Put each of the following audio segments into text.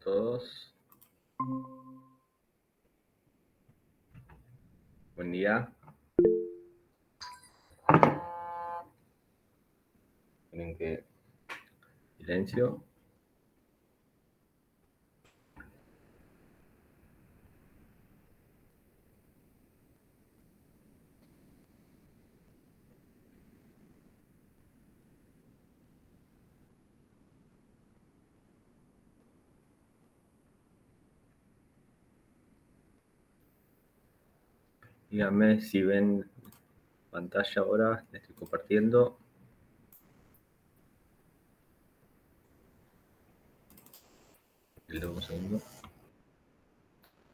todos. Buen día. Tienen que... Silencio. Díganme si ven pantalla ahora. La estoy compartiendo. Un segundo.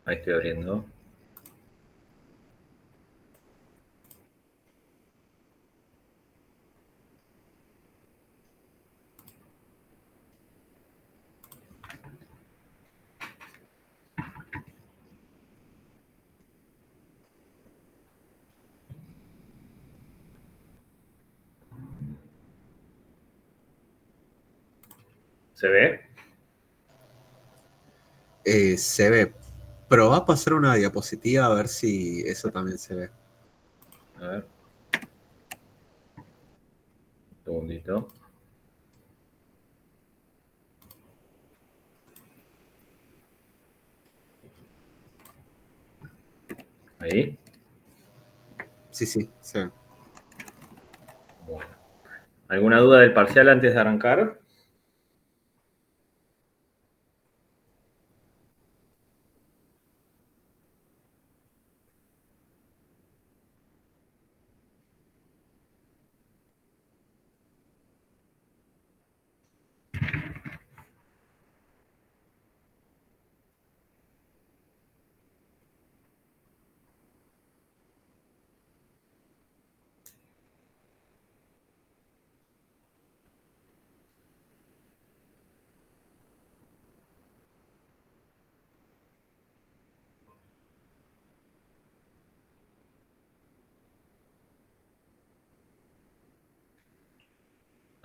Ahí estoy abriendo. ¿Se ve? Se ve. Probá a pasar una diapositiva a ver si eso también se ve. A ver. Un segundito. Ahí. Sí, se ve. Bueno. ¿Alguna duda del parcial antes de arrancar?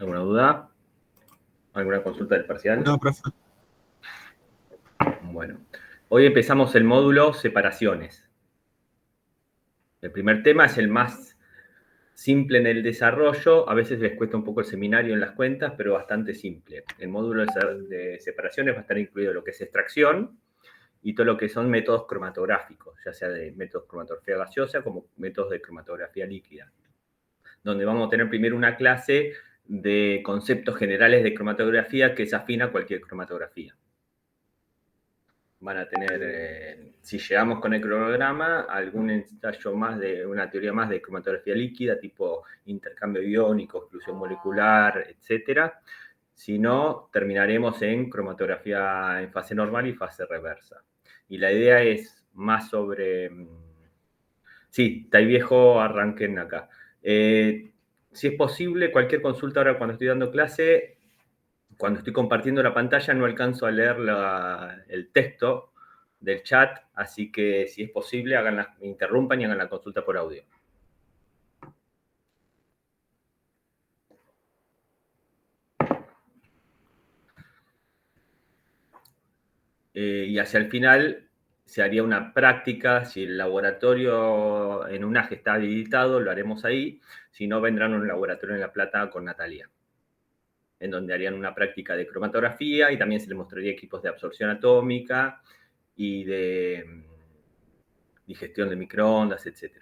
¿Alguna duda? ¿Alguna consulta del parcial? No, profe. Bueno, hoy empezamos el módulo separaciones. El primer tema es el más simple en el desarrollo. A veces les cuesta un poco el seminario en las cuentas, pero bastante simple. El módulo de separaciones va a estar incluido lo que es extracción y todo lo que son métodos cromatográficos, ya sea de métodos de cromatografía gaseosa como métodos de cromatografía líquida, donde vamos a tener primero una clase de conceptos generales de cromatografía que es afín a cualquier cromatografía. Van a tener, si llegamos con el cronograma, algún ensayo más de una teoría más de cromatografía líquida, tipo intercambio iónico, exclusión molecular, etc. Si no, terminaremos en cromatografía en fase normal y fase reversa. Y la idea es más sobre... Sí, está viejo, arranquen acá. Si es posible, cualquier consulta ahora cuando estoy dando clase, cuando estoy compartiendo la pantalla no alcanzo a leer el texto del chat, así que si es posible, interrumpan y hagan la consulta por audio. Y hacia el final se haría una práctica, si el laboratorio en UNAG está habilitado, lo haremos ahí, si no, vendrán a un laboratorio en La Plata con Natalia, en donde harían una práctica de cromatografía y también se les mostraría equipos de absorción atómica y de digestión de microondas, etc.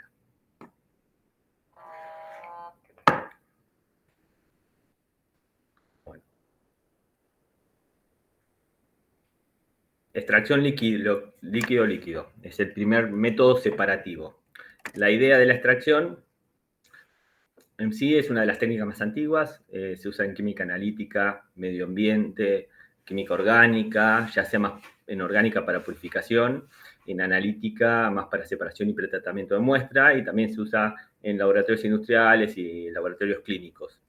Bueno. Extracción líquido-líquido. Es el primer método separativo. La idea de la extracción en sí es una de las técnicas más antiguas. Se usa en química analítica, medio ambiente, química orgánica, ya sea más en orgánica para purificación, en analítica más para separación y pretratamiento de muestra, y también se usa en laboratorios industriales y laboratorios clínicos.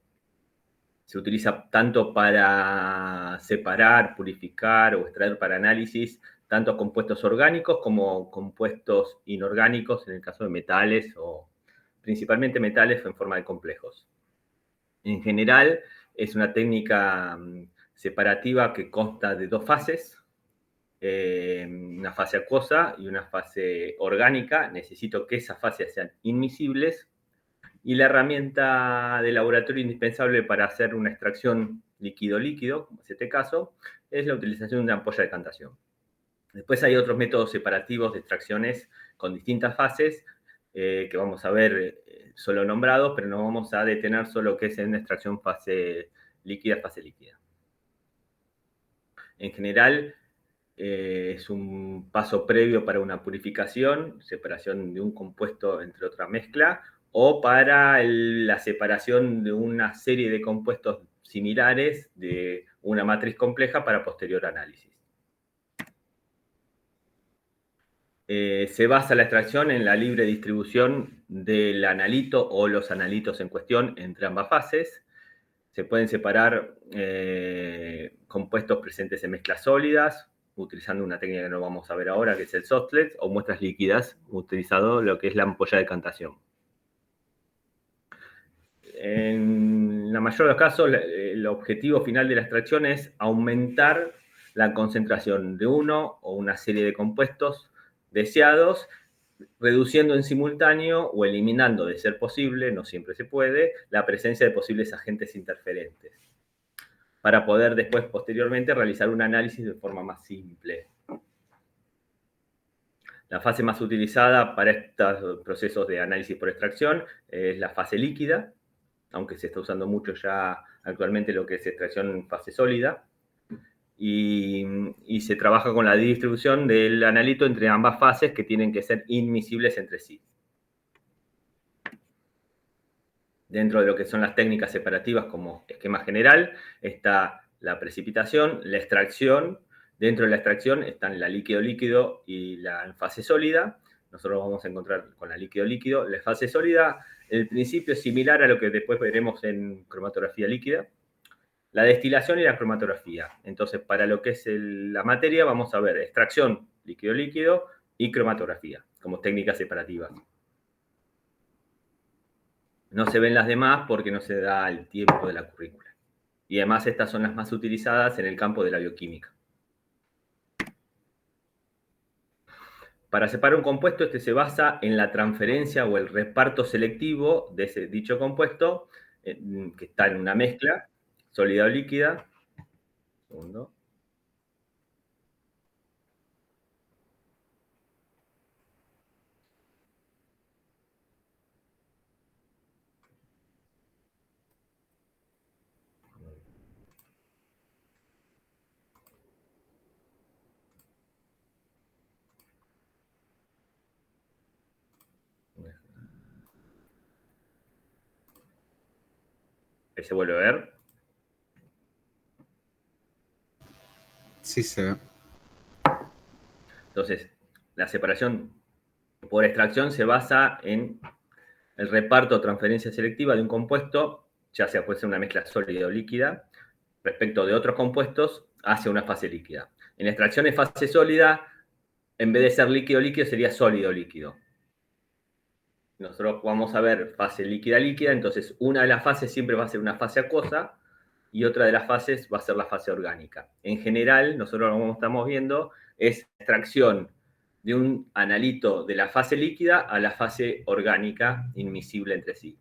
Se utiliza tanto para separar, purificar o extraer para análisis tanto compuestos orgánicos como compuestos inorgánicos, en el caso de metales o principalmente metales en forma de complejos. En general, es una técnica separativa que consta de dos fases. una fase acuosa y una fase orgánica. Necesito que esas fases sean inmiscibles. Y la herramienta de laboratorio indispensable para hacer una extracción líquido-líquido, como es este caso, es la utilización de una ampolla de decantación. Después hay otros métodos separativos de extracciones con distintas fases que vamos a ver solo nombrados, pero no vamos a detener solo que es en extracción fase líquida. En general, es un paso previo para una purificación, separación de un compuesto entre otra mezcla, o para la separación de una serie de compuestos similares de una matriz compleja para posterior análisis. Se basa la extracción en la libre distribución del analito o los analitos en cuestión entre ambas fases. Se pueden separar compuestos presentes en mezclas sólidas, utilizando una técnica que no vamos a ver ahora, que es el Softlet, o muestras líquidas, utilizando lo que es la ampolla de decantación. En la mayoría de los casos, el objetivo final de la extracción es aumentar la concentración de uno o una serie de compuestos deseados, reduciendo en simultáneo o eliminando, de ser posible, no siempre se puede, la presencia de posibles agentes interferentes, para poder después, posteriormente, realizar un análisis de forma más simple. La fase más utilizada para estos procesos de análisis por extracción es la fase líquida, aunque se está usando mucho ya actualmente lo que es extracción en fase sólida, y se trabaja con la distribución del analito entre ambas fases que tienen que ser inmiscibles entre sí. Dentro de lo que son las técnicas separativas como esquema general está la precipitación, la extracción. Dentro de la extracción están la líquido-líquido y la fase sólida. Nosotros vamos a encontrar con la líquido-líquido. La fase sólida, el principio es similar a lo que después veremos en cromatografía líquida. La destilación y la cromatografía. Entonces, para lo que es la materia, vamos a ver extracción, líquido-líquido y cromatografía como técnicas separativas. No se ven las demás porque no se da el tiempo de la currícula. Y además estas son las más utilizadas en el campo de la bioquímica. Para separar un compuesto, este se basa en la transferencia o el reparto selectivo de ese dicho compuesto, que está en una mezcla, sólida o líquida. Segundo. Ahí se vuelve a ver. Sí, se ve. Entonces, la separación por extracción se basa en el reparto o transferencia selectiva de un compuesto, ya sea puede ser una mezcla sólida o líquida, respecto de otros compuestos hacia una fase líquida. En la extracción de fase sólida, en vez de ser líquido-líquido, sería sólido-líquido. Nosotros vamos a ver fase líquida-líquida, entonces una de las fases siempre va a ser una fase acuosa y otra de las fases va a ser la fase orgánica. En general, nosotros lo que estamos viendo es extracción de un analito de la fase líquida a la fase orgánica inmiscible entre sí.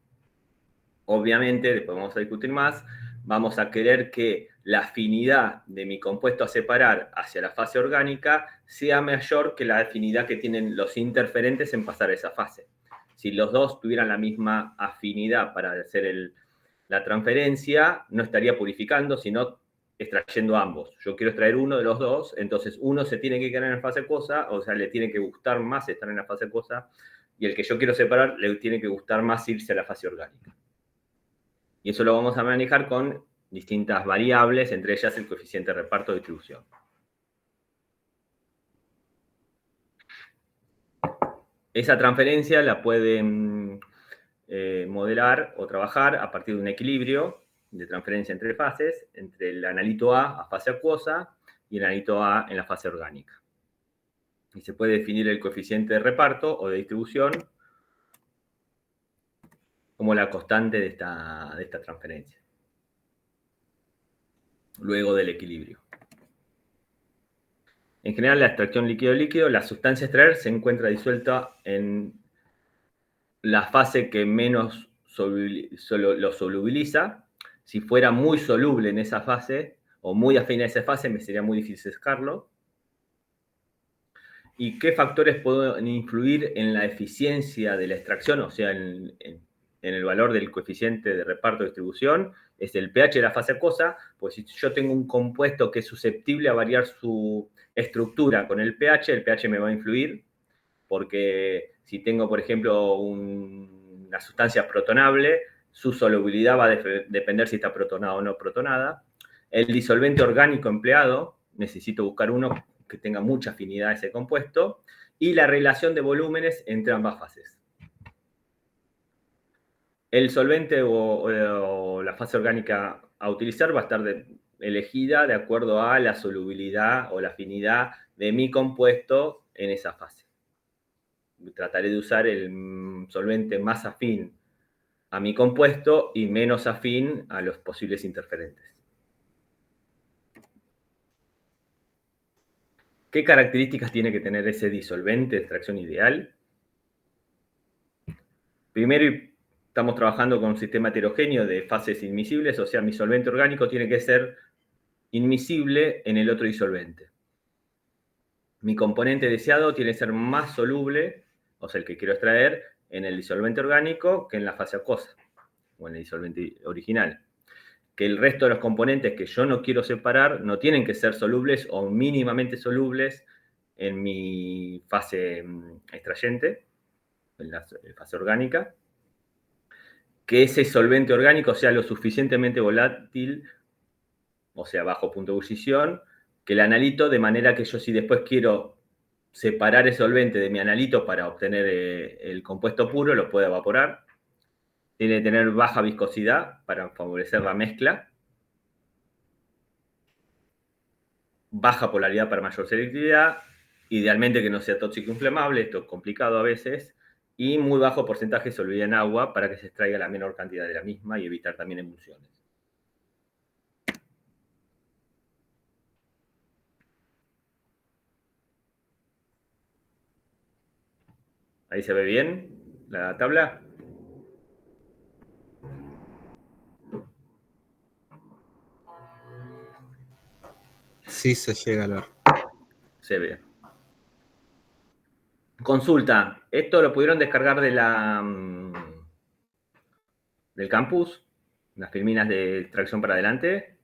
Obviamente, después vamos a discutir más, vamos a querer que la afinidad de mi compuesto a separar hacia la fase orgánica sea mayor que la afinidad que tienen los interferentes en pasar a esa fase. Si los dos tuvieran la misma afinidad para hacer la transferencia, no estaría purificando, sino extrayendo ambos. Yo quiero extraer uno de los dos, entonces uno se tiene que quedar en la fase acuosa, o sea, le tiene que gustar más estar en la fase acuosa, y el que yo quiero separar le tiene que gustar más irse a la fase orgánica. Y eso lo vamos a manejar con distintas variables, entre ellas el coeficiente de reparto de distribución. Esa transferencia la pueden modelar o trabajar a partir de un equilibrio de transferencia entre fases, entre el analito A fase acuosa y el analito A en la fase orgánica. Y se puede definir el coeficiente de reparto o de distribución como la constante de esta transferencia, luego del equilibrio. En general, la extracción líquido-líquido, la sustancia a extraer se encuentra disuelta en la fase que menos lo solubiliza. Si fuera muy soluble en esa fase, o muy afín a esa fase, me sería muy difícil sacarlo. ¿Y qué factores pueden influir en la eficiencia de la extracción? O sea, en el valor del coeficiente de reparto de distribución. Es el pH de la fase acuosa, pues si yo tengo un compuesto que es susceptible a variar su estructura con el pH me va a influir, porque si tengo, por ejemplo, una sustancia protonable, su solubilidad va a depender si está protonada o no protonada. El disolvente orgánico empleado, necesito buscar uno que tenga mucha afinidad a ese compuesto, y la relación de volúmenes entre ambas fases. El solvente o la fase orgánica a utilizar va a estar elegida de acuerdo a la solubilidad o la afinidad de mi compuesto en esa fase. Trataré de usar el solvente más afín a mi compuesto y menos afín a los posibles interferentes. ¿Qué características tiene que tener ese disolvente de extracción ideal? Primero, estamos trabajando con un sistema heterogéneo de fases inmiscibles, o sea, mi solvente orgánico tiene que ser inmiscible en el otro disolvente. Mi componente deseado tiene que ser más soluble, o sea, el que quiero extraer, en el disolvente orgánico que en la fase acuosa, o en el disolvente original. Que el resto de los componentes que yo no quiero separar no tienen que ser solubles o mínimamente solubles en mi fase extrayente, en la fase orgánica. Que ese solvente orgánico sea lo suficientemente volátil, o sea, bajo punto de ebullición, que el analito, de manera que yo si después quiero separar el solvente de mi analito para obtener el compuesto puro, lo pueda evaporar. Tiene que tener baja viscosidad para favorecer la mezcla. Baja polaridad para mayor selectividad, idealmente que no sea tóxico inflamable, esto es complicado a veces, y muy bajo porcentaje de solubilidad en agua para que se extraiga la menor cantidad de la misma y evitar también emulsiones. Ahí se ve bien la tabla. Sí, se llega a ver. Se ve. Consulta, ¿esto lo pudieron descargar de del campus? ¿Las filminas de extracción para adelante?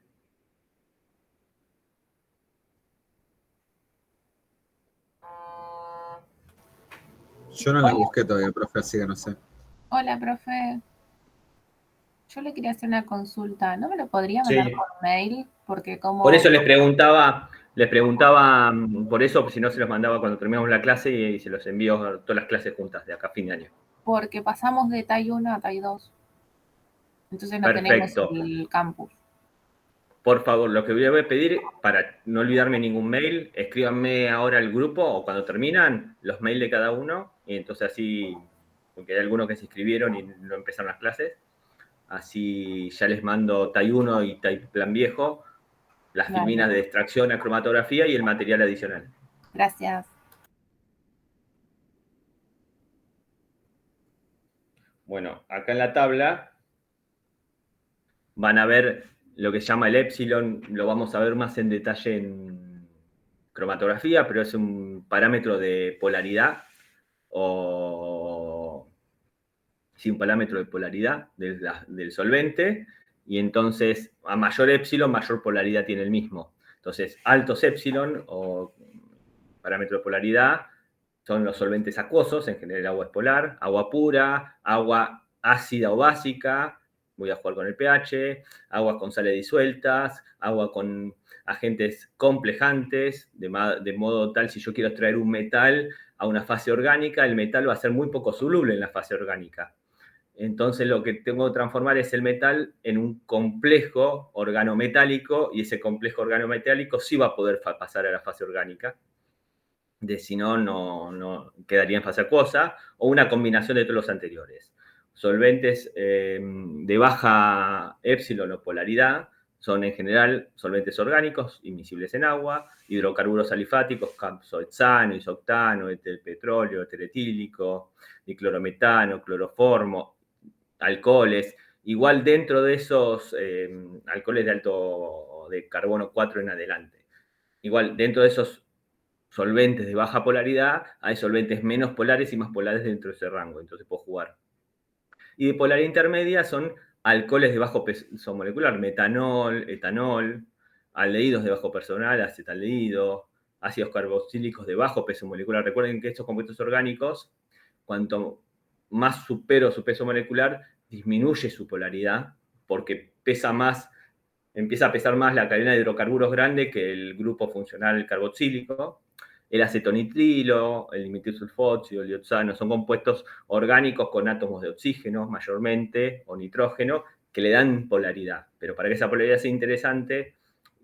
Yo no las busqué todavía, profe, así que no sé. Hola, profe. Yo le quería hacer una consulta. ¿No me lo podría mandar Sí. por mail? Porque como... Por eso les preguntaba, por eso, si no se los mandaba cuando terminamos la clase y se los envío todas las clases juntas de acá a fin de año. Porque pasamos de TAI 1 a TAI 2. Entonces no Perfecto. tenemos el campus. Por favor, lo que voy a pedir, para no olvidarme ningún mail, escríbanme ahora al grupo o cuando terminan los mails de cada uno, y entonces así, porque hay algunos que se inscribieron y no empezaron las clases, así ya les mando TAI 1 y TAI Plan Viejo, las Vale. filminas de extracción a cromatografía y el material adicional. Gracias. Bueno, acá en la tabla van a ver lo que se llama el epsilon, lo vamos a ver más en detalle en cromatografía, pero es un parámetro de polaridad o sí, un parámetro de polaridad del solvente, y entonces a mayor epsilon, mayor polaridad tiene el mismo. Entonces, altos epsilon o parámetro de polaridad son los solventes acuosos, en general el agua es polar, agua pura, agua ácida o básica, voy a jugar con el pH, aguas con sales disueltas, agua con agentes complejantes, de modo tal, si yo quiero extraer un metal a una fase orgánica, el metal va a ser muy poco soluble en la fase orgánica. Entonces lo que tengo que transformar es el metal en un complejo organometálico, y ese complejo organometálico sí va a poder pasar a la fase orgánica. Si no, no quedaría en fase acuosa, o una combinación de todos los anteriores. Solventes de baja epsilon o polaridad son en general solventes orgánicos, immiscibles en agua, hidrocarburos alifáticos, capsohexano, isoctano, etilpetróleo, etílico, diclorometano, cloroformo, alcoholes. Igual dentro de esos alcoholes de carbono 4 en adelante. Igual dentro de esos solventes de baja polaridad hay solventes menos polares y más polares dentro de ese rango, entonces puedo jugar. Y de polaridad intermedia son alcoholes de bajo peso molecular, metanol, etanol, aldehídos de bajo personal, acetaldehído, ácidos carboxílicos de bajo peso molecular. Recuerden que estos compuestos orgánicos, cuanto más supero su peso molecular, disminuye su polaridad, porque empieza a pesar más la cadena de hidrocarburos grande que el grupo funcional carboxílico. El acetonitrilo, el dimetilsulfóxido, el dioxano, son compuestos orgánicos con átomos de oxígeno mayormente, o nitrógeno, que le dan polaridad. Pero para que esa polaridad sea interesante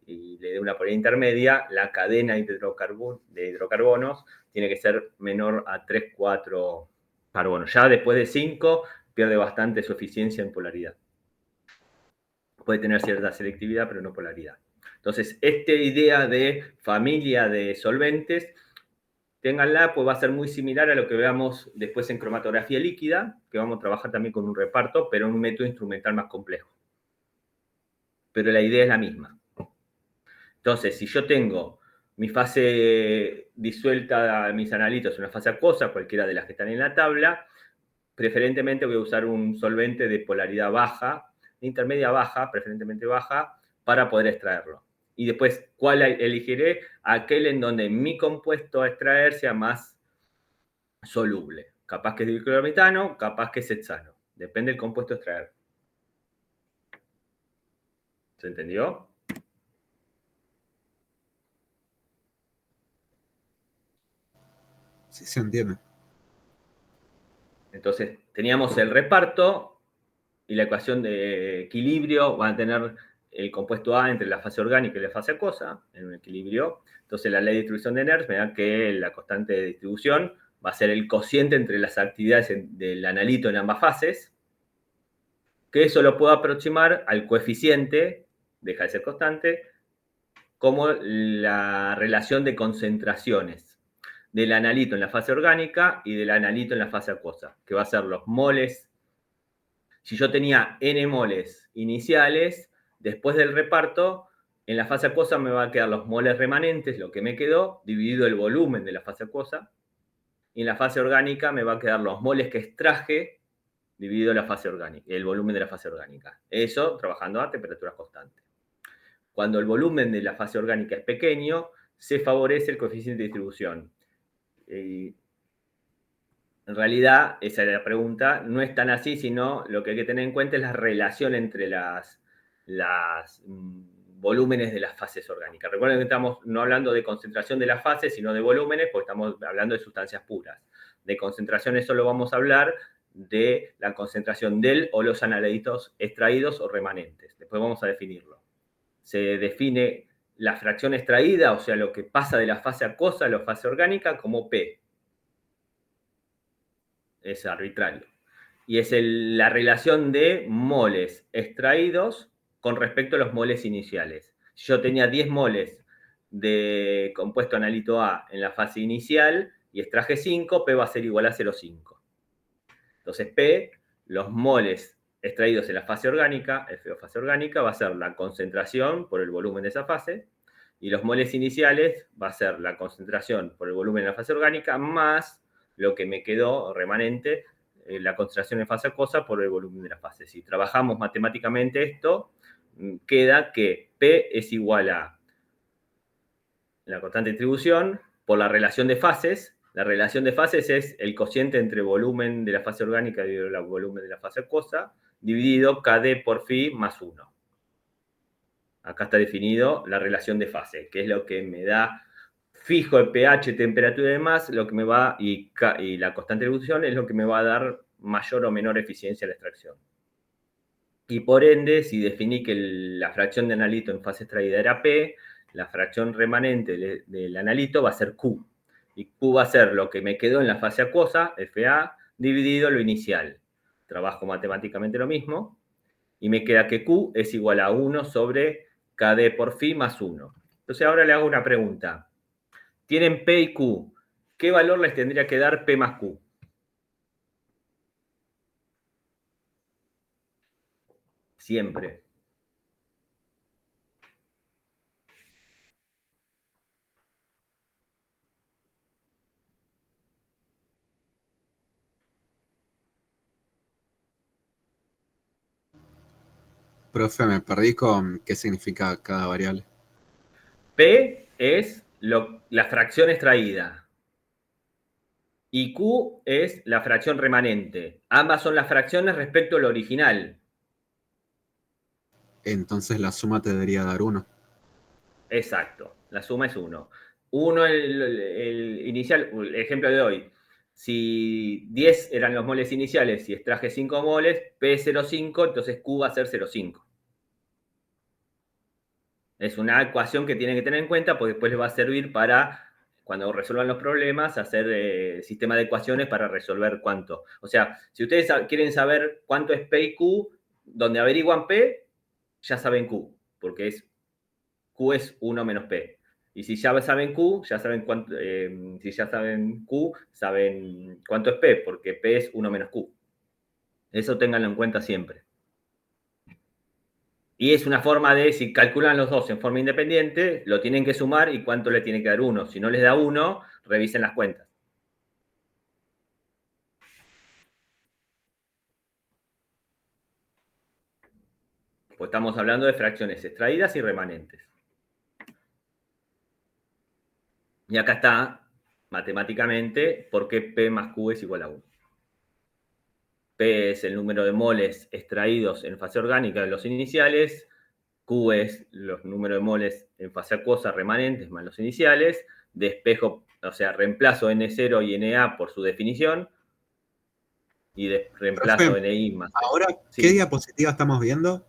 y le dé una polaridad intermedia, la cadena de hidrocarbonos tiene que ser menor a 3, 4 carbonos. Ya después de 5 pierde bastante su eficiencia en polaridad. Puede tener cierta selectividad, pero no polaridad. Entonces, esta idea de familia de solventes, ténganla, pues va a ser muy similar a lo que veamos después en cromatografía líquida, que vamos a trabajar también con un reparto, pero en un método instrumental más complejo. Pero la idea es la misma. Entonces, si yo tengo mi fase disuelta, mis analitos en una fase acuosa, cualquiera de las que están en la tabla, preferentemente voy a usar un solvente de polaridad baja, intermedia baja, preferentemente baja, para poder extraerlo. Y después, ¿cuál elegiré? Aquel en donde mi compuesto a extraer sea más soluble. Capaz que es diclorometano, capaz que es hexano. Depende del compuesto a extraer. ¿Se entendió? Sí, se entiende. Entonces, teníamos el reparto y la ecuación de equilibrio. Van a tener el compuesto A entre la fase orgánica y la fase acuosa, en un equilibrio. Entonces, la ley de distribución de Nernst me da que la constante de distribución va a ser el cociente entre las actividades del analito en ambas fases, que eso lo puedo aproximar al coeficiente, deja de ser constante, como la relación de concentraciones del analito en la fase orgánica y del analito en la fase acuosa, que va a ser los moles. Si yo tenía n moles iniciales, después del reparto, en la fase acuosa me va a quedar los moles remanentes, lo que me quedó, dividido el volumen de la fase acuosa, y en la fase orgánica me va a quedar los moles que extraje, dividido la fase orgánica, el volumen de la fase orgánica. Eso trabajando a temperaturas constantes. Cuando el volumen de la fase orgánica es pequeño, se favorece el coeficiente de distribución. En realidad, esa es la pregunta, no es tan así, sino lo que hay que tener en cuenta es la relación entre las volúmenes de las fases orgánicas. Recuerden que estamos no hablando de concentración de las fases, sino de volúmenes, porque estamos hablando de sustancias puras. De concentraciones solo vamos a hablar de la concentración del o los analíticos extraídos o remanentes. Después vamos a definirlo. Se define la fracción extraída, o sea, lo que pasa de la fase acuosa a la fase orgánica, como P. Es arbitrario. Y es la relación de moles extraídos con respecto a los moles iniciales. Si yo tenía 10 moles de compuesto analito A en la fase inicial y extraje 5, P va a ser igual a 0,5. Entonces P, los moles extraídos en la fase orgánica, F o fase orgánica, va a ser la concentración por el volumen de esa fase, y los moles iniciales va a ser la concentración por el volumen de la fase orgánica más lo que me quedó remanente, la concentración en fase acuosa por el volumen de la fase. Si trabajamos matemáticamente esto, queda que P es igual a la constante de distribución por la relación de fases. La relación de fases es el cociente entre volumen de la fase orgánica y el volumen de la fase acuosa, dividido KD por phi más 1. Acá está definido la relación de fase, que es lo que me da fijo el pH, temperatura y demás, lo que me va, y la constante de distribución es lo que me va a dar mayor o menor eficiencia a la extracción. Y por ende, si definí que la fracción de analito en fase extraída era P, la fracción remanente del analito va a ser Q. Y Q va a ser lo que me quedó en la fase acuosa, FA, dividido lo inicial. Trabajo matemáticamente lo mismo. Y me queda que Q es igual a 1 sobre KD por phi más 1. Entonces ahora le hago una pregunta. Tienen P y Q. ¿Qué valor les tendría que dar P más Q? Siempre. Profe, me perdí con qué significa cada variable. P es la fracción extraída. Y Q es la fracción remanente. Ambas son las fracciones respecto al original. Entonces la suma te debería dar 1. Exacto. La suma es 1. 1 el inicial, el ejemplo de hoy. Si 10 eran los moles iniciales y extraje 5 moles, P es 0,5, entonces Q va a ser 0,5. Es una ecuación que tienen que tener en cuenta porque después les va a servir para, cuando resuelvan los problemas, hacer sistema de ecuaciones para resolver cuánto. O sea, si ustedes quieren saber cuánto es P y Q, donde averiguan P, ya saben Q, porque Q es 1 menos P. Y si ya saben Q, ya saben cuánto, si ya saben Q, saben cuánto es P, porque P es 1 menos Q. Eso ténganlo en cuenta siempre. Y es una forma de, si calculan los dos en forma independiente, lo tienen que sumar y cuánto le tiene que dar 1. Si no les da 1, revisen las cuentas. Pues estamos hablando de fracciones extraídas y remanentes. Y acá está, matemáticamente, por qué P más Q es igual a 1. P es el número de moles extraídos en fase orgánica de los iniciales. Q es los números de moles en fase acuosa remanentes más los iniciales. Despejo, o sea, reemplazo N0 y Na por su definición. Y reemplazo Profe, NI más. ahora, Sí. ¿qué diapositiva estamos viendo?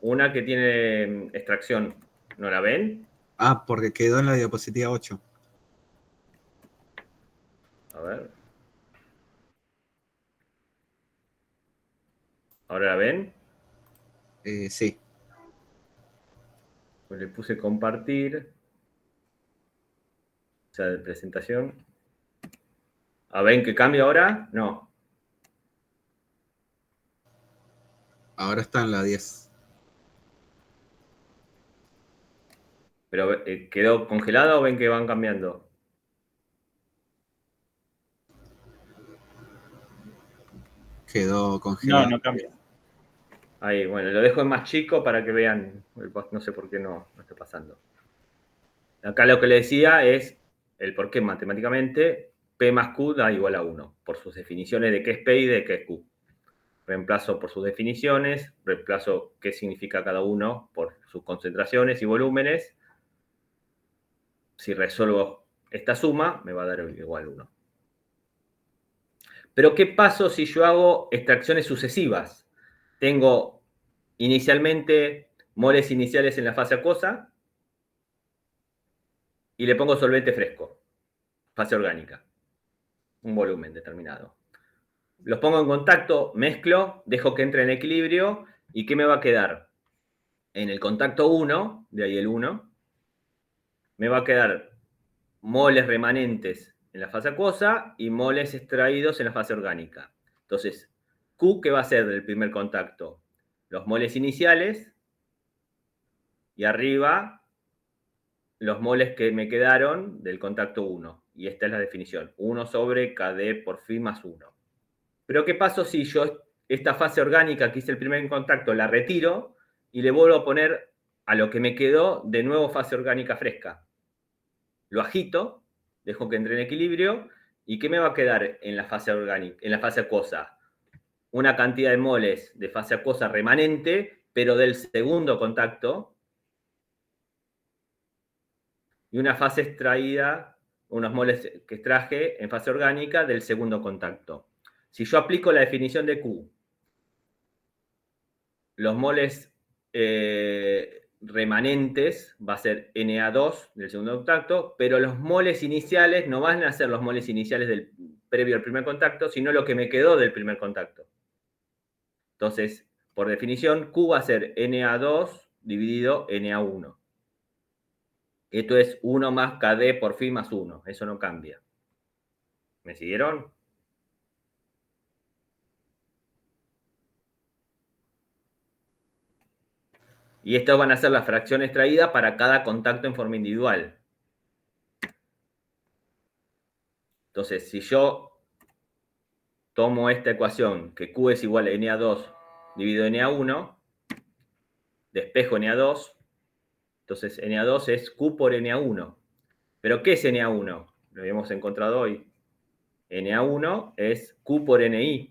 Una que tiene extracción, ¿no la ven? Ah, porque quedó en la diapositiva 8. A ver. ¿Ahora la ven? Sí. Pues le puse compartir. O sea, de presentación. ¿A ven que cambia ahora? No. Ahora está en la 10. ¿Pero quedó congelada o ven que van cambiando? Quedó congelado. No cambia. Ahí, bueno, lo dejo en más chico para que vean. No sé por qué no está pasando. Acá lo que le decía es el por qué matemáticamente P más Q da igual a 1, por sus definiciones de qué es P y de qué es Q. Reemplazo por sus definiciones, reemplazo qué significa cada uno por sus concentraciones y volúmenes. Si resuelvo esta suma, me va a dar igual 1. Pero ¿qué paso si yo hago extracciones sucesivas? Tengo inicialmente moles iniciales en la fase acuosa y le pongo solvente fresco, fase orgánica, un volumen determinado. Los pongo en contacto, mezclo, dejo que entre en equilibrio y ¿qué me va a quedar? En el contacto 1, de ahí el 1, me va a quedar moles remanentes en la fase acuosa y moles extraídos en la fase orgánica. Entonces, Q, ¿qué va a ser del primer contacto? Los moles iniciales y arriba los moles que me quedaron del contacto 1. Y esta es la definición. 1 sobre KD por phi más 1. Pero ¿qué pasa si yo esta fase orgánica que hice el primer contacto la retiro y le vuelvo a poner a lo que me quedó de nuevo fase orgánica fresca? Lo agito, dejo que entre en equilibrio, ¿y qué me va a quedar en la fase orgánica, en la fase acuosa? Una cantidad de moles de fase acuosa remanente, pero del segundo contacto, y una fase extraída, unos moles que extraje en fase orgánica del segundo contacto. Si yo aplico la definición de Q, los moles remanentes va a ser Na2 del segundo contacto, pero los moles iniciales no van a ser los moles iniciales previo al primer contacto, sino lo que me quedó del primer contacto. Entonces, por definición, Q va a ser Na2 dividido Na1. Esto es 1 más KD por phi más 1. Eso no cambia. ¿Me siguieron? Y estas van a ser las fracciones extraídas para cada contacto en forma individual. Entonces, si yo tomo esta ecuación, que Q es igual a Na2 dividido Na1, despejo Na2, entonces Na2 es Q por Na1. ¿Pero qué es Na1? Lo habíamos encontrado hoy. Na1 es Q por Ni.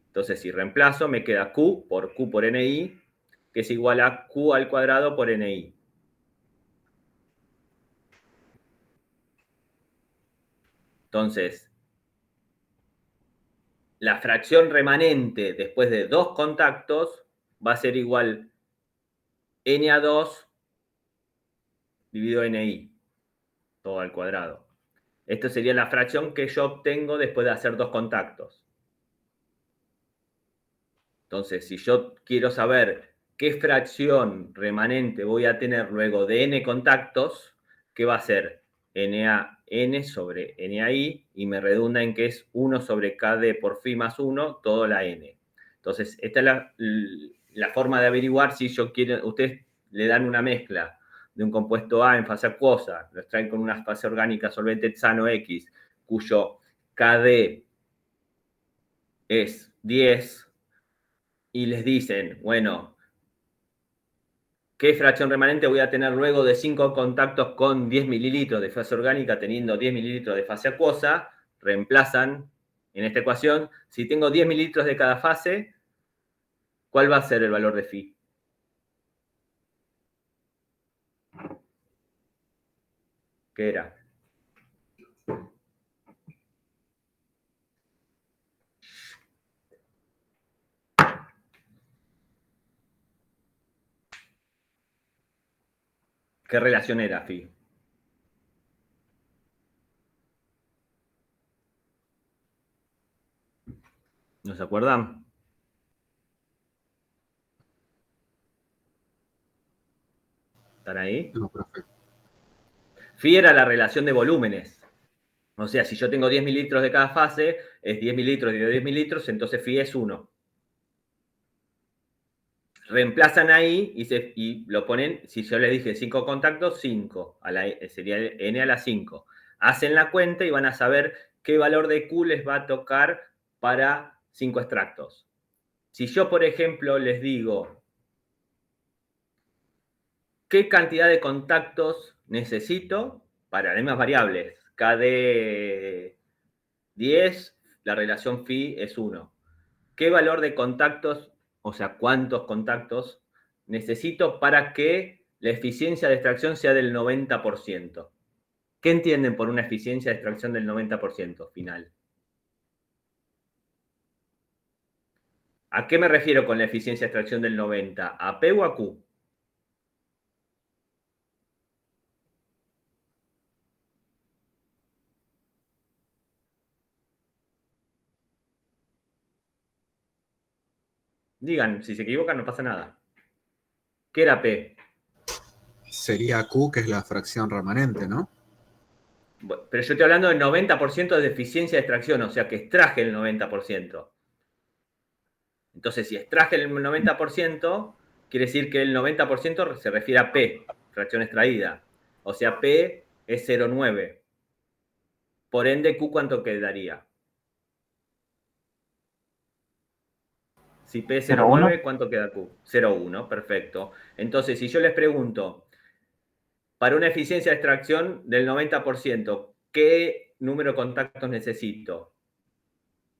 Entonces, si reemplazo, me queda Q por Ni, que es igual a Q al cuadrado por Ni. Entonces, la fracción remanente después de 2 contactos va a ser igual Na2 dividido Ni, todo al cuadrado. Esto sería la fracción que yo obtengo después de hacer 2 contactos. Entonces, si yo quiero saber qué fracción remanente voy a tener luego de n contactos, ¿qué va a ser? NaN sobre NaI, y me redunda en que es 1 sobre KD por phi más 1, todo la n. Entonces, esta es la forma de averiguar si yo quiero. Ustedes le dan una mezcla de un compuesto A en fase acuosa, lo extraen con una fase orgánica solvente hexano X, cuyo KD es 10, y les dicen, bueno, ¿qué fracción remanente voy a tener luego de 5 contactos con 10 mililitros de fase orgánica teniendo 10 mililitros de fase acuosa? Reemplazan en esta ecuación, si tengo 10 mililitros de cada fase, ¿cuál va a ser el valor de phi? ¿Qué era? ¿Qué relación era phi? ¿No se acuerdan? ¿Están ahí? No, profe. Phi era la relación de volúmenes. O sea, si yo tengo 10 mililitros de cada fase, es 10 mililitros dividido 10 mililitros, entonces phi es 1. Reemplazan ahí y lo ponen, si yo les dije 5 contactos, 5, sería n a la 5. Hacen la cuenta y van a saber qué valor de Q les va a tocar para 5 extractos. Si yo, por ejemplo, les digo qué cantidad de contactos necesito para las mismas variables, KD 10, la relación phi es 1. ¿Qué valor de contactos, o sea, cuántos contactos necesito para que la eficiencia de extracción sea del 90%? ¿Qué entienden por una eficiencia de extracción del 90% final? ¿A qué me refiero con la eficiencia de extracción del 90%? ¿A P o a Q? Digan, si se equivocan no pasa nada. ¿Qué era P? Sería Q, que es la fracción remanente, ¿no? Pero yo estoy hablando del 90% de eficiencia de extracción, o sea que extraje el 90%. Entonces, si extraje el 90%, quiere decir que el 90% se refiere a P, fracción extraída. O sea, P es 0,9. Por ende, Q, ¿cuánto quedaría? Si P es 0,9, ¿cuánto queda Q? 0,1, perfecto. Entonces, si yo les pregunto, para una eficiencia de extracción del 90%, ¿qué número de contactos necesito?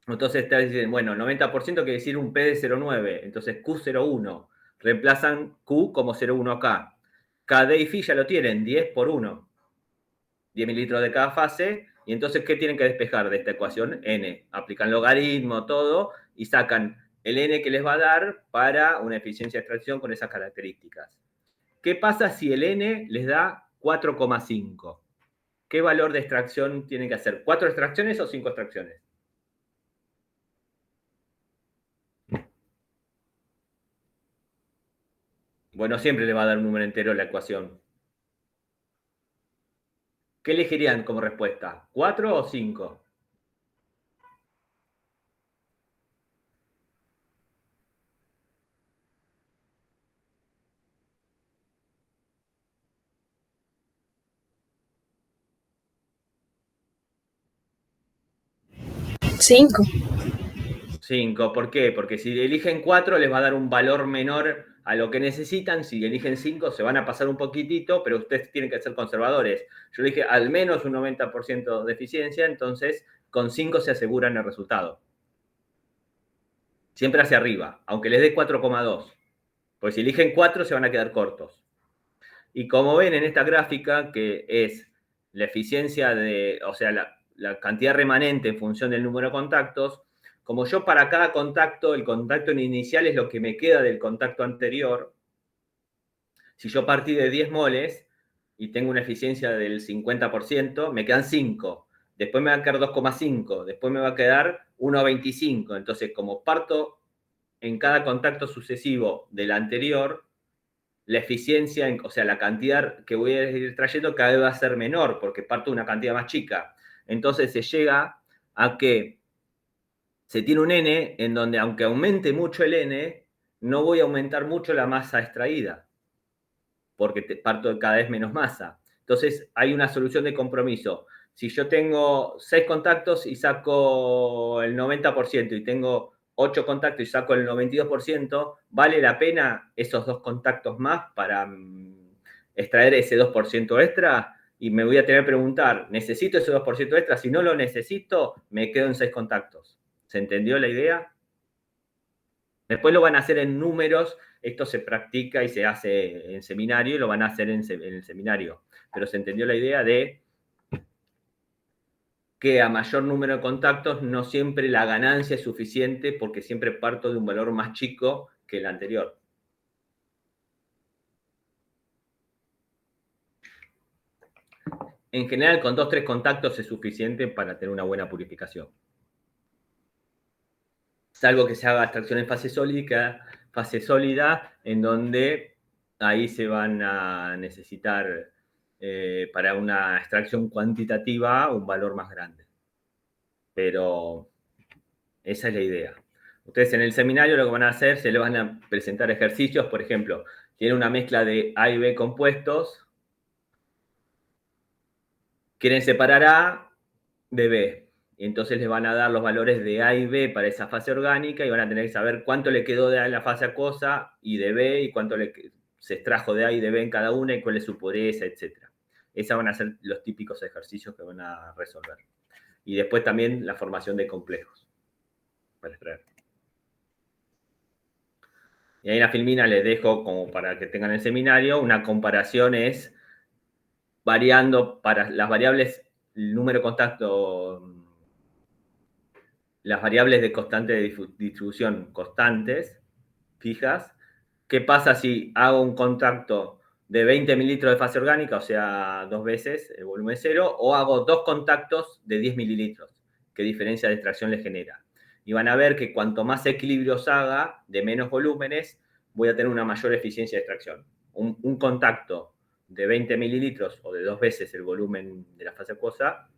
Entonces ustedes dicen, bueno, 90% quiere decir un P de 0,9, entonces Q01. Reemplazan Q como 0,1 acá. KD y phi ya lo tienen, 10 por 1. 10 mililitros de cada fase. Y entonces, ¿qué tienen que despejar de esta ecuación? N. Aplican logaritmo, todo, y sacan el N que les va a dar para una eficiencia de extracción con esas características. ¿Qué pasa si el N les da 4,5? ¿Qué valor de extracción tienen que hacer? ¿4 extracciones o 5 extracciones? Bueno, siempre le va a dar un número entero la ecuación. ¿Qué elegirían como respuesta? ¿4 o 5? Cinco. 5, ¿por qué? Porque si eligen 4 les va a dar un valor menor a lo que necesitan. Si eligen 5 se van a pasar un poquitito, pero ustedes tienen que ser conservadores. Yo dije al menos un 90% de eficiencia, entonces con 5 se aseguran el resultado. Siempre hacia arriba, aunque les dé 4,2. Porque si eligen 4 se van a quedar cortos. Y como ven en esta gráfica, que es la eficiencia de, o sea, la cantidad remanente en función del número de contactos, como yo para cada contacto, el contacto inicial es lo que me queda del contacto anterior, si yo partí de 10 moles y tengo una eficiencia del 50%, me quedan 5. Después me va a quedar 2,5. Después me va a quedar 1,25. Entonces, como parto en cada contacto sucesivo del anterior, la eficiencia, o sea, la cantidad que voy a ir trayendo cada vez va a ser menor, porque parto de una cantidad más chica. Entonces se llega a que se tiene un n en donde, aunque aumente mucho el n, no voy a aumentar mucho la masa extraída, porque parto de cada vez menos masa. Entonces hay una solución de compromiso. Si yo tengo 6 contactos y saco el 90% y tengo 8 contactos y saco el 92%, ¿vale la pena esos 2 contactos más para extraer ese 2% extra? Y me voy a tener que preguntar, ¿necesito ese 2% extra? Si no lo necesito, me quedo en 6 contactos. ¿Se entendió la idea? Después lo van a hacer en números, esto se practica y se hace en seminario y lo van a hacer en el seminario. Pero se entendió la idea de que a mayor número de contactos no siempre la ganancia es suficiente porque siempre parto de un valor más chico que el anterior. En general, con 2 o 3 contactos es suficiente para tener una buena purificación. Salvo que se haga extracción en fase sólida, en donde ahí se van a necesitar para una extracción cuantitativa un valor más grande. Pero esa es la idea. Ustedes en el seminario lo que van a hacer, se les van a presentar ejercicios, por ejemplo, tienen una mezcla de A y B compuestos, quieren separar A de B, y entonces les van a dar los valores de A y B para esa fase orgánica y van a tener que saber cuánto le quedó de A en la fase acuosa y de B y cuánto se extrajo de A y de B en cada una y cuál es su pureza, etc. Esos van a ser los típicos ejercicios que van a resolver. Y después también la formación de complejos para extraer. Y ahí en la filmina les dejo, como para que tengan el seminario, una comparación es variando para las variables, el número de contacto, las variables de constante de distribución constantes, fijas. ¿Qué pasa si hago un contacto de 20 mililitros de fase orgánica, o sea, 2 veces el volumen cero, o hago 2 contactos de 10 mililitros? ¿Qué diferencia de extracción le genera? Y van a ver que cuanto más equilibrios haga de menos volúmenes, voy a tener una mayor eficiencia de extracción. Un contacto de 20 mililitros o de 2 veces el volumen de la fase acuosa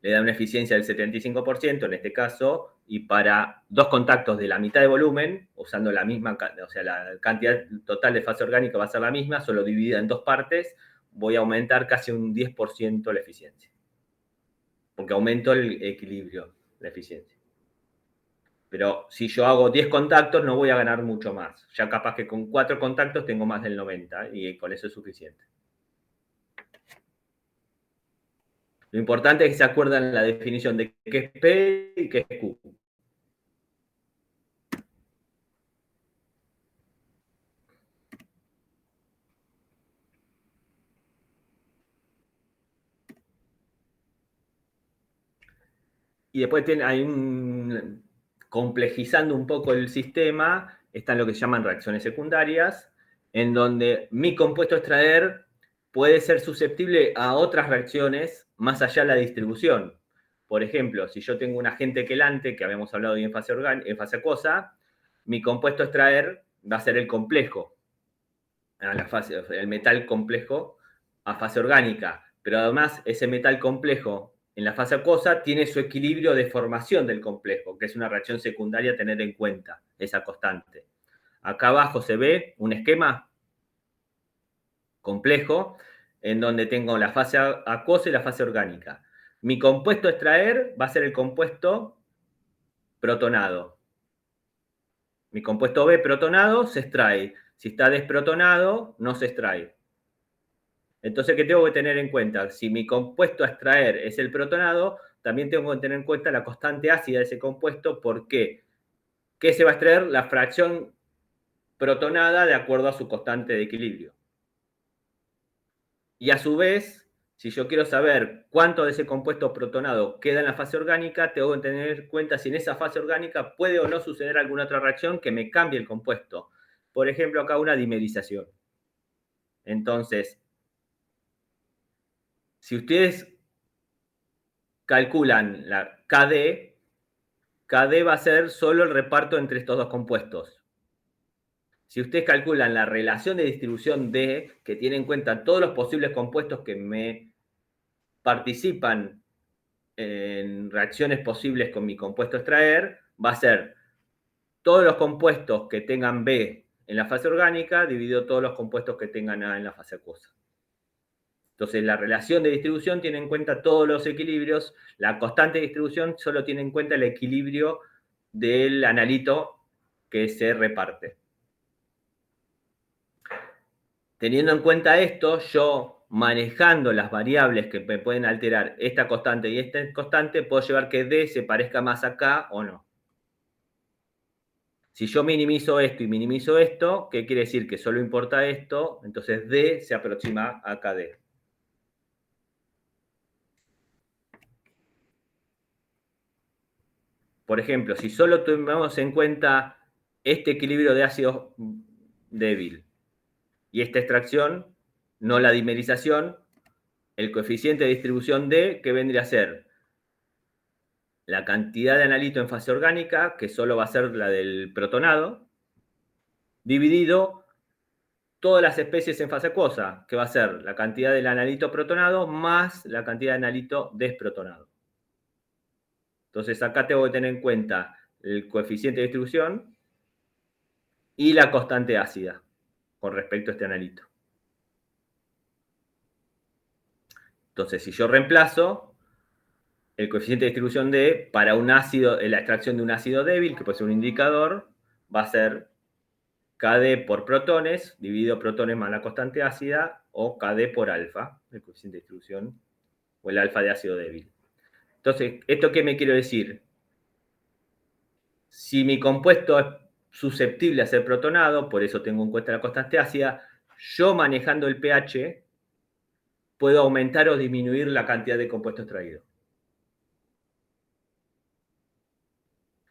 le da una eficiencia del 75% en este caso, y para 2 contactos de la mitad de volumen, usando la misma, o sea, la cantidad total de fase orgánica va a ser la misma, solo dividida en 2 partes, voy a aumentar casi un 10% la eficiencia. Porque aumento el equilibrio, la eficiencia. Pero si yo hago 10 contactos, no voy a ganar mucho más. Ya capaz que con 4 contactos tengo más del 90 y con eso es suficiente. Lo importante es que se acuerdan la definición de qué es P y qué es Q. Y después complejizando un poco el sistema, están lo que se llaman reacciones secundarias, en donde mi compuesto a extraer puede ser susceptible a otras reacciones más allá de la distribución. Por ejemplo, si yo tengo un agente quelante, que habíamos hablado hoy en fase acuosa, mi compuesto a extraer va a ser el complejo. el metal complejo a fase orgánica. Pero además, ese metal complejo en la fase acuosa tiene su equilibrio de formación del complejo, que es una reacción secundaria a tener en cuenta, esa constante. Acá abajo se ve un esquema complejo en donde tengo la fase acuosa y la fase orgánica. Mi compuesto a extraer va a ser el compuesto protonado. Mi compuesto B protonado se extrae. Si está desprotonado, no se extrae. Entonces, ¿qué tengo que tener en cuenta? Si mi compuesto a extraer es el protonado, también tengo que tener en cuenta la constante ácida de ese compuesto. ¿Por qué? ¿Qué se va a extraer? La fracción protonada de acuerdo a su constante de equilibrio. Y a su vez, si yo quiero saber cuánto de ese compuesto protonado queda en la fase orgánica, tengo que tener en cuenta si en esa fase orgánica puede o no suceder alguna otra reacción que me cambie el compuesto. Por ejemplo, acá una dimerización. Entonces, si ustedes calculan la KD va a ser solo el reparto entre estos dos compuestos. Si ustedes calculan la relación de distribución D, que tiene en cuenta todos los posibles compuestos que me participan en reacciones posibles con mi compuesto a extraer, va a ser todos los compuestos que tengan B en la fase orgánica dividido todos los compuestos que tengan A en la fase acuosa. Entonces, la relación de distribución tiene en cuenta todos los equilibrios. La constante de distribución solo tiene en cuenta el equilibrio del analito que se reparte. Teniendo en cuenta esto, yo manejando las variables que me pueden alterar esta constante y esta constante, puedo llevar que D se parezca más acá o no. Si yo minimizo esto y minimizo esto, ¿qué quiere decir? Que solo importa esto, entonces D se aproxima a KD. Por ejemplo, si solo tomamos en cuenta este equilibrio de ácido débil y esta extracción, no la dimerización, el coeficiente de distribución D, ¿qué vendría a ser? La cantidad de analito en fase orgánica, que solo va a ser la del protonado, dividido todas las especies en fase acuosa, que va a ser la cantidad del analito protonado más la cantidad de analito desprotonado. Entonces acá tengo que tener en cuenta el coeficiente de distribución y la constante ácida con respecto a este analito. Entonces, si yo reemplazo el coeficiente de distribución de para un ácido, la extracción de un ácido débil, que puede ser un indicador, va a ser KD por protones, dividido protones más la constante ácida, o KD por alfa, el coeficiente de distribución, o el alfa de ácido débil. Entonces, ¿esto qué me quiero decir? Si mi compuesto es susceptible a ser protonado, por eso tengo en cuenta la constante ácida, yo manejando el pH puedo aumentar o disminuir la cantidad de compuesto extraído.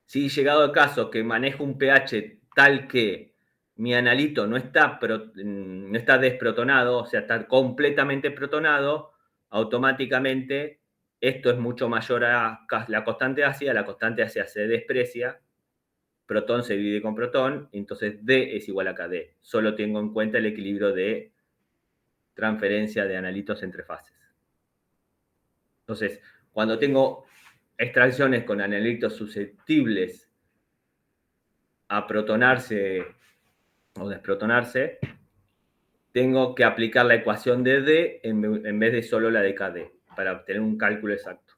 Si llegado el caso que manejo un pH tal que mi analito no está desprotonado, o sea, está completamente protonado, automáticamente esto es mucho mayor a la constante ácida se desprecia, protón se divide con protón, entonces D es igual a KD. Solo tengo en cuenta el equilibrio de transferencia de analitos entre fases. Entonces, cuando tengo extracciones con analitos susceptibles a protonarse o desprotonarse, tengo que aplicar la ecuación de D en vez de solo la de KD, para obtener un cálculo exacto.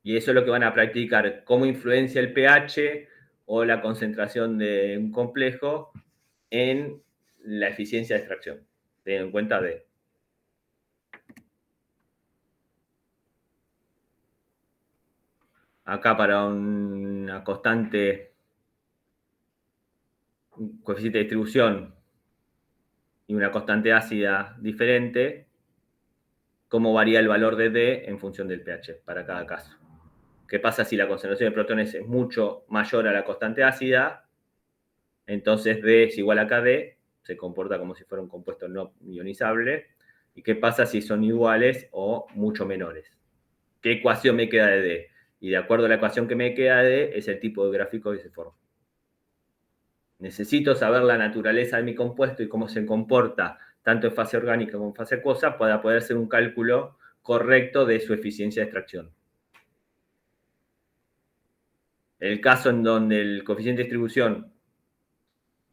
Y eso es lo que van a practicar, cómo influencia el pH o la concentración de un complejo en la eficiencia de extracción. Teniendo en cuenta D. Acá para una constante, un coeficiente de distribución y una constante ácida diferente, cómo varía el valor de D en función del pH para cada caso. ¿Qué pasa si la concentración de protones es mucho mayor a la constante ácida? Entonces D es igual a KD, se comporta como si fuera un compuesto no ionizable. ¿Y qué pasa si son iguales o mucho menores? ¿Qué ecuación me queda de D? Y de acuerdo a la ecuación que me queda de D, es el tipo de gráfico que se forma. necesito saber la naturaleza de mi compuesto y cómo se comporta tanto en fase orgánica como en fase acuosa para poder hacer un cálculo correcto de su eficiencia de extracción. El caso en donde el coeficiente de distribución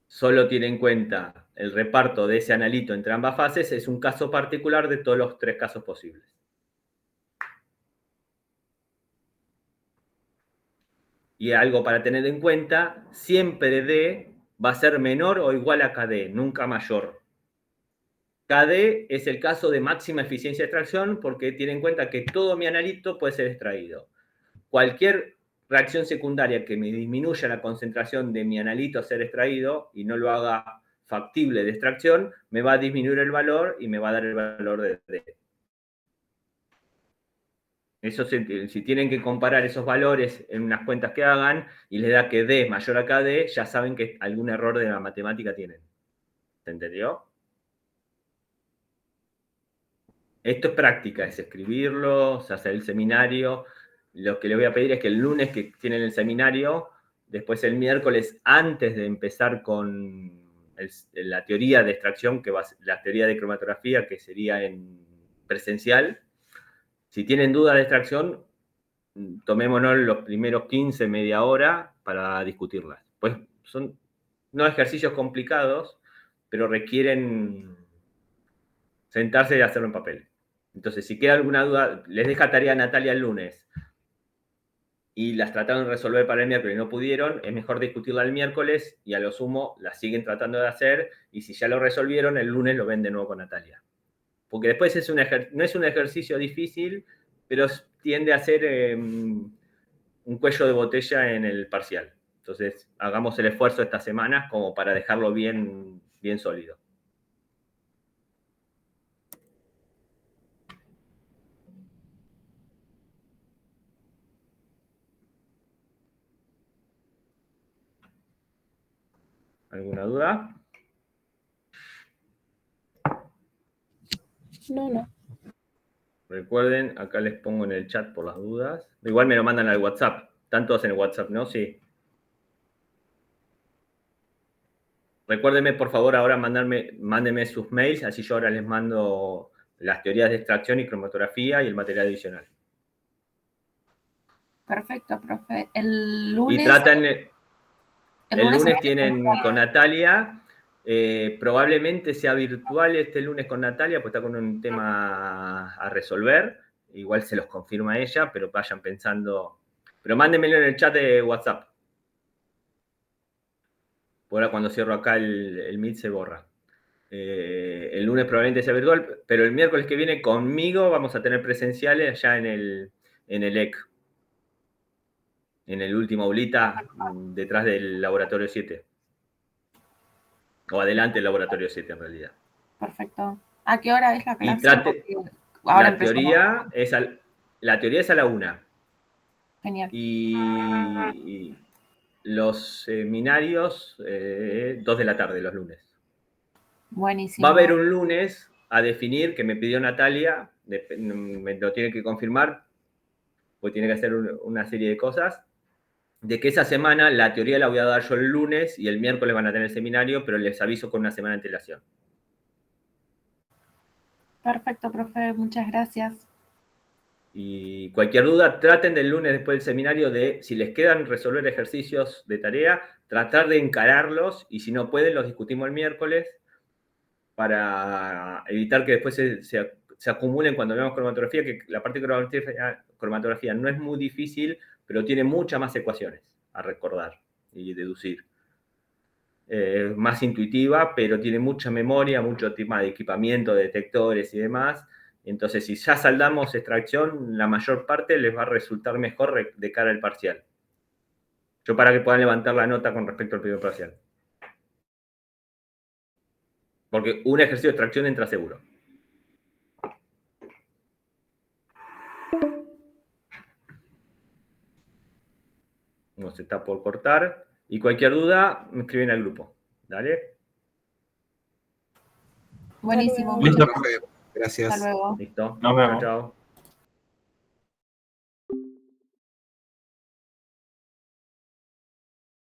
solo tiene en cuenta el reparto de ese analito entre ambas fases es un caso particular de todos los 3 casos posibles. Y algo para tener en cuenta, siempre D va a ser menor o igual a KD, nunca mayor. KD es el caso de máxima eficiencia de extracción porque tiene en cuenta que todo mi analito puede ser extraído. Cualquier reacción secundaria que me disminuya la concentración de mi analito a ser extraído y no lo haga factible de extracción, me va a disminuir el valor y me va a dar el valor de D. Eso si tienen que comparar esos valores en unas cuentas que hagan y les da que D es mayor a KD, ya saben que algún error de la matemática tienen. ¿Se entendió? Esto es práctica, es escribirlo, hacer el seminario. Lo que les voy a pedir es que el lunes que tienen el seminario, después el miércoles, antes de empezar con la teoría de extracción, que va a ser la teoría de cromatografía, que sería en presencial, si tienen dudas de extracción, tomémonos los primeros 15, media hora para discutirlas. Pues son no ejercicios complicados, pero requieren sentarse y hacerlo en papel. Entonces, si queda alguna duda, les deja tarea a Natalia el lunes y las trataron de resolver para el miércoles y no pudieron, es mejor discutirla el miércoles y a lo sumo la siguen tratando de hacer y si ya lo resolvieron, el lunes lo ven de nuevo con Natalia. Porque después no es un ejercicio difícil, pero tiende a ser un cuello de botella en el parcial. Entonces, hagamos el esfuerzo esta semana como para dejarlo bien, bien sólido. ¿Alguna duda? No. Recuerden, acá les pongo en el chat por las dudas. Igual me lo mandan al WhatsApp. Están todos en el WhatsApp, ¿no? Sí. Recuérdenme, por favor, ahora mándenme sus mails, así yo ahora les mando las teorías de extracción y cromatografía y el material adicional. Perfecto, profe. El lunes. Y traten, el lunes tienen con Natalia, probablemente sea virtual este lunes con Natalia, pues está con un tema a resolver. Igual se los confirma ella, pero vayan pensando. Pero mándenmelo en el chat de WhatsApp. Por ahora cuando cierro acá el Meet se borra. El lunes probablemente sea virtual, pero el miércoles que viene conmigo vamos a tener presenciales allá en el EC. En el último aulita, detrás del laboratorio 7. O adelante del laboratorio 7 en realidad. Perfecto. ¿A qué hora es la clase? Y la teoría es a la 1. Genial. Y los seminarios, 2 de la tarde los lunes. Buenísimo. Va a haber un lunes a definir, que me pidió Natalia, me lo tiene que confirmar, pues tiene que hacer una serie de cosas, de que esa semana la teoría la voy a dar yo el lunes y el miércoles van a tener el seminario, pero les aviso con una semana de antelación. Perfecto, profe, muchas gracias. Y cualquier duda, traten del lunes después del seminario de, si les quedan resolver ejercicios de tarea, tratar de encararlos y si no pueden, los discutimos el miércoles para evitar que después se acumulen cuando veamos cromatografía, que la parte de cromatografía no es muy difícil, pero tiene muchas más ecuaciones a recordar y deducir. Más intuitiva, pero tiene mucha memoria, mucho tema de equipamiento, de detectores y demás. Entonces, si ya saldamos extracción, la mayor parte les va a resultar mejor de cara al parcial. Yo para que puedan levantar la nota con respecto al primer parcial. Porque un ejercicio de extracción entra seguro. No se está por cortar. Y cualquier duda, me escriben al grupo. ¿Dale? Buenísimo. Listo, profe. Gracias. Hasta luego. Listo. Nos vemos. Chao.